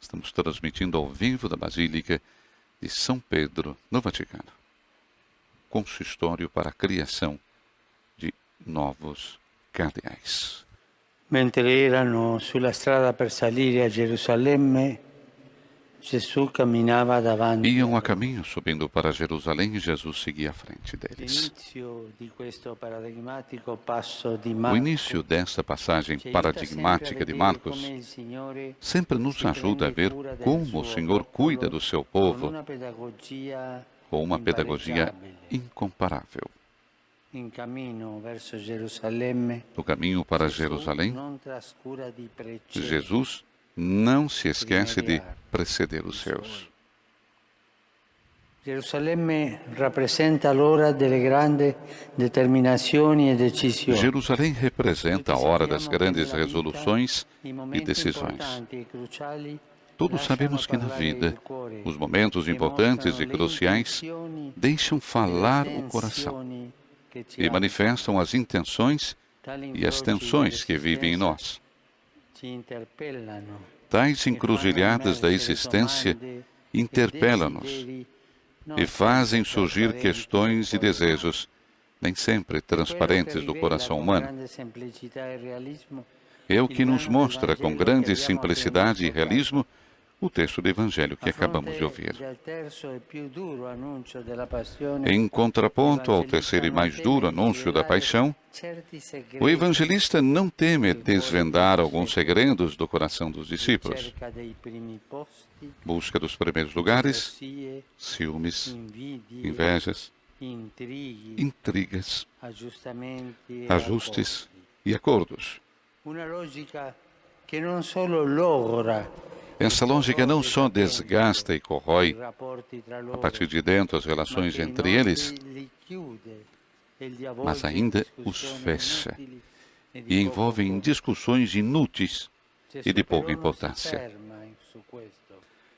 Estamos transmitindo ao vivo da Basílica de São Pedro, no Vaticano. Consistório para a criação de novos cardeais. Mentre erano sulla strada per salire a Gerusalemme, Gesù camminava davanti. Iam a caminho subindo para Jerusalém e Jesus seguia à frente deles. O início desta passagem paradigmática de Marcos sempre nos ajuda a ver como o Senhor cuida do seu povo com uma pedagogia incomparável. No caminho para Jerusalém, Jesus não se esquece de preceder os seus. Gerusalemme rappresenta l'ora delle grandi determinazioni e decisioni. Jerusalém representa a hora das grandes resoluções e decisões. Todos sabemos que na vida, os momentos importantes e cruciais deixam falar o coração e manifestam as intenções e as tensões que vivem em nós. Tais encruzilhadas da existência interpelam-nos e fazem surgir questões e desejos, nem sempre transparentes do coração humano. É o que nos mostra com grande simplicidade e realismo o texto do Evangelho que acabamos de ouvir. Em contraponto ao terceiro e mais duro anúncio da paixão, o evangelista não teme desvendar alguns segredos do coração dos discípulos. Busca dos primeiros lugares, ciúmes, invejas, intrigas, ajustes e acordos. Essa lógica não só desgasta e corrói, a partir de dentro, as relações entre eles, mas ainda os fecha e envolve em discussões inúteis e de pouca importância.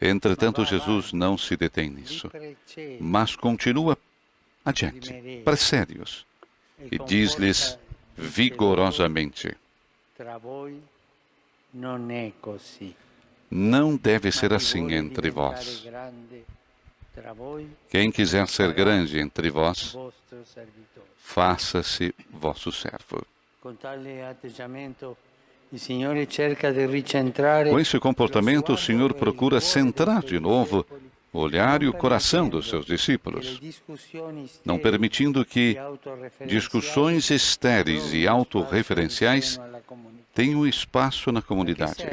Entretanto, Jesus não se detém nisso, mas continua adiante, precede-os e diz-lhes vigorosamente: não deve ser assim entre vós. Quem quiser ser grande entre vós, faça-se vosso servo. Com esse comportamento, o Senhor procura centrar de novo o olhar e o coração dos seus discípulos, não permitindo que discussões estéreis e autorreferenciais tenham espaço na comunidade.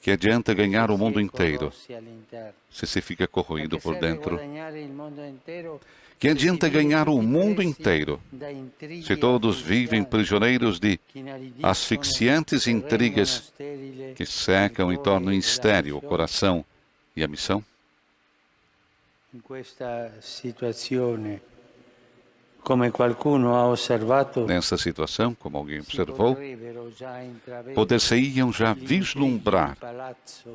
Que adianta ganhar o mundo inteiro se se fica corroído por dentro? Que adianta ganhar o mundo inteiro se todos vivem prisioneiros de asfixiantes intrigas que secam e tornam estéril o coração e a missão? Nessa situação, como alguém observou, poder-se-iam já vislumbrar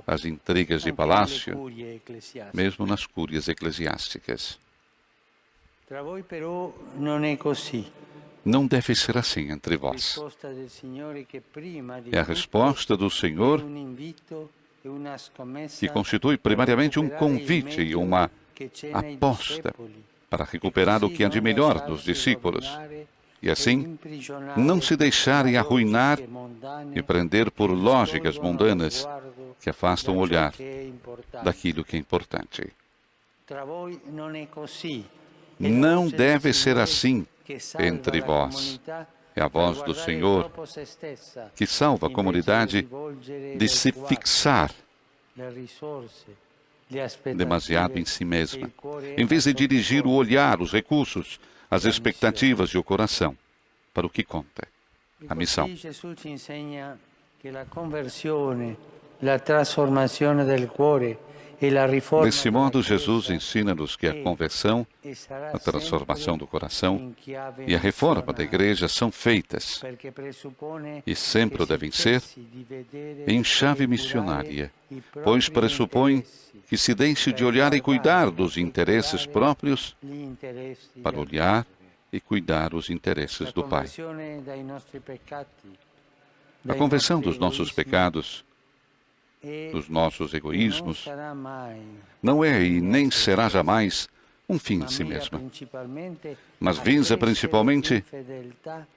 as intrigas de palácio, mesmo nas cúrias eclesiásticas. Não deve ser assim entre vós. É a resposta do Senhor que constitui primariamente um convite e uma aposta para recuperar o que há de melhor dos discípulos e, assim, não se deixarem arruinar e prender por lógicas mundanas que afastam o olhar daquilo que é importante. Não deve ser assim entre vós. É a voz do Senhor que salva a comunidade de se fixar demasiado em si mesma, em vez de dirigir o olhar, os recursos, as expectativas e o coração para o que conta, a missão. Desse modo, Jesus ensina-nos que a conversão, a transformação do coração e a reforma da Igreja são feitas e sempre devem ser em chave missionária, pois pressupõem que se deixe de olhar e cuidar dos interesses próprios para olhar e cuidar os interesses do Pai. A conversão dos nossos pecados dos nossos egoísmos, não é e nem será jamais um fim em si mesma, mas visa principalmente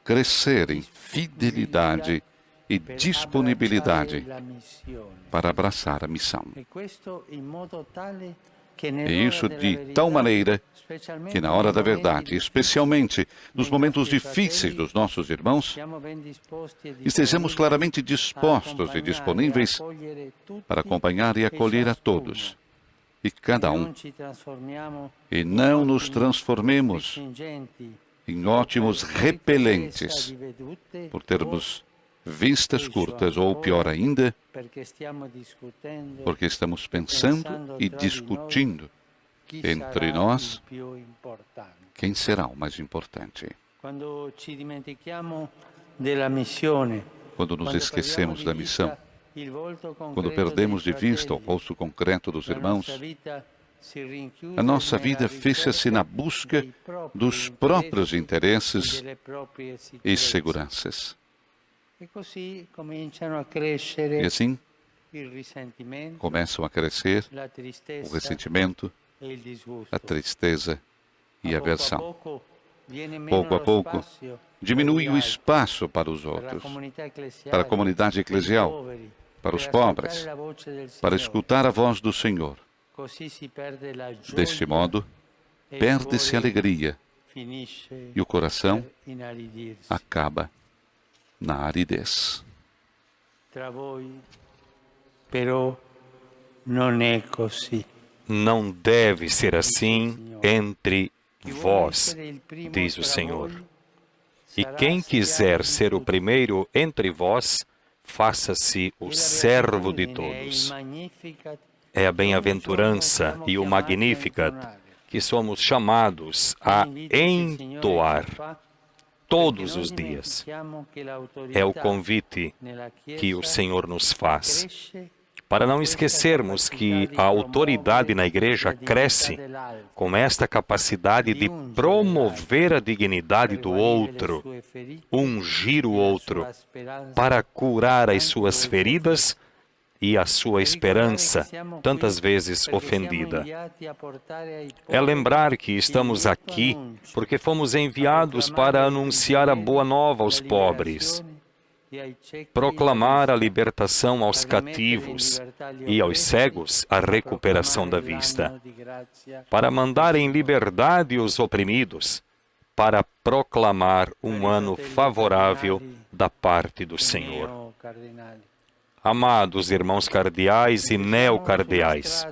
crescer em fidelidade e disponibilidade para abraçar a missão. E isso de tal maneira que na hora da verdade, especialmente nos momentos difíceis dos nossos irmãos, estejamos claramente dispostos e disponíveis para acompanhar e acolher a todos e cada um, e não nos transformemos em ótimos repelentes por termos vistas curtas, ou pior ainda, porque estamos pensando e discutindo entre nós quem será o mais importante. Quando nos esquecemos da missão, quando perdemos de vista o rosto concreto dos irmãos, a nossa vida fecha-se na busca dos próprios interesses e seguranças. E assim, começam a crescer o ressentimento, a tristeza e a aversão. Pouco a pouco, diminui o espaço para os outros, para a comunidade eclesial, para os pobres, para escutar a voz do Senhor. Deste modo, perde-se a alegria e o coração acaba na aridez. Não deve ser assim entre vós, diz o Senhor. E quem quiser ser o primeiro entre vós, faça-se o servo de todos. É a bem-aventurança e o Magnificat que somos chamados a entoar todos os dias. É o convite que o Senhor nos faz, para não esquecermos que a autoridade na igreja cresce com esta capacidade de promover a dignidade do outro, ungir o outro, para curar as suas feridas e a sua esperança, tantas vezes ofendida. É lembrar que estamos aqui porque fomos enviados para anunciar a boa nova aos pobres, proclamar a libertação aos cativos e aos cegos a recuperação da vista, para mandar em liberdade os oprimidos, para proclamar um ano favorável da parte do Senhor. Amados irmãos cardeais e neocardeais,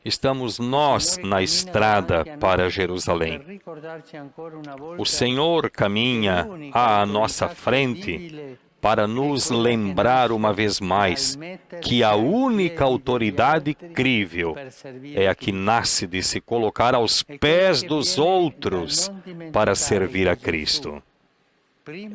estamos nós na estrada para Jerusalém. O Senhor caminha à nossa frente para nos lembrar uma vez mais que a única autoridade crível é a que nasce de se colocar aos pés dos outros para servir a Cristo.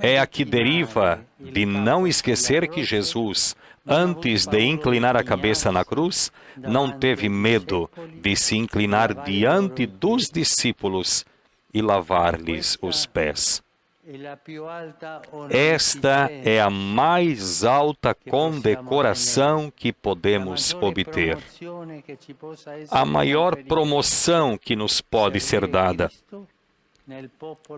É a que deriva de não esquecer que Jesus, antes de inclinar a cabeça na cruz, não teve medo de se inclinar diante dos discípulos e lavar-lhes os pés. Esta é a mais alta condecoração que podemos obter, a maior promoção que nos pode ser dada: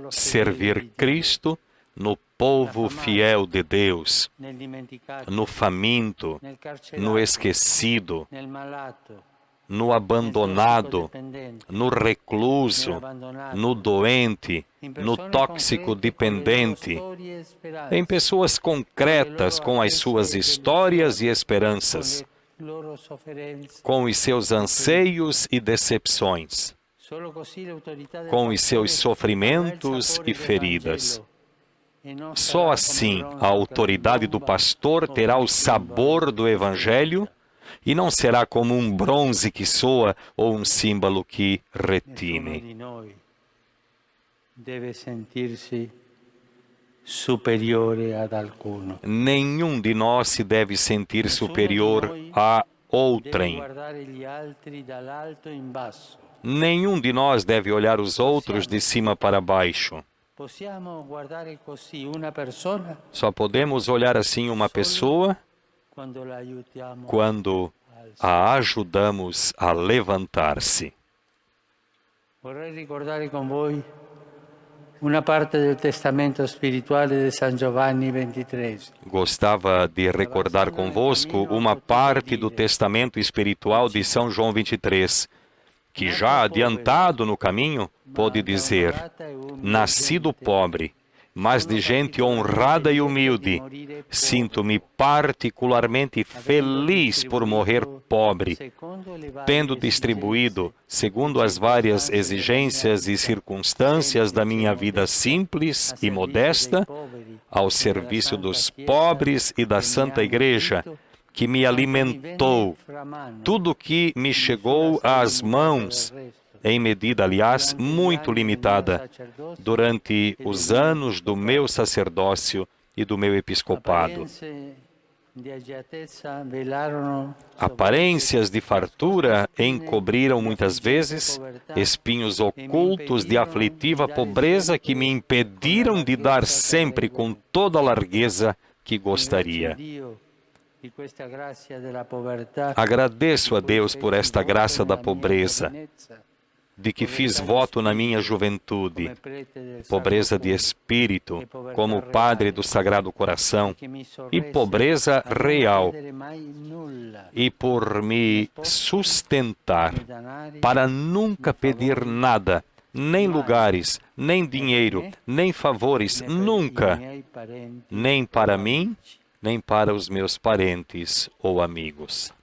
servir Cristo no povo fiel de Deus, no faminto, no esquecido, no abandonado, no recluso, no doente, no tóxico dependente, em pessoas concretas com as suas histórias e esperanças, com os seus anseios e decepções, com os seus sofrimentos e feridas. Só assim a autoridade do pastor terá o sabor do Evangelho e não será como um bronze que soa ou um símbolo que retine. Nenhum de nós se deve sentir superior a outrem. Nenhum de nós deve olhar os outros de cima para baixo. Só podemos olhar assim uma pessoa quando a ajudamos a levantar-se. Vorrei ricordare con voi una parte del testamento spirituale di San Giovanni XXIII. Gostava de recordar convosco uma parte do testamento espiritual de São João 23, que já adiantado no caminho, pode dizer: nascido pobre, mas de gente honrada e humilde, sinto-me particularmente feliz por morrer pobre, tendo distribuído, segundo as várias exigências e circunstâncias da minha vida simples e modesta, ao serviço dos pobres e da Santa Igreja, que me alimentou tudo que me chegou às mãos, em medida, aliás, muito limitada, durante os anos do meu sacerdócio e do meu episcopado. Aparências de fartura encobriram muitas vezes espinhos ocultos de aflitiva pobreza que me impediram de dar sempre com toda a largueza que gostaria. Agradeço a Deus por esta graça da pobreza, de que fiz voto na minha juventude, pobreza de espírito, como Padre do Sagrado Coração, e pobreza real, e por me sustentar, para nunca pedir nada, nem lugares, nem dinheiro, nem favores, nunca, nem para mim, nem para os meus parentes ou amigos.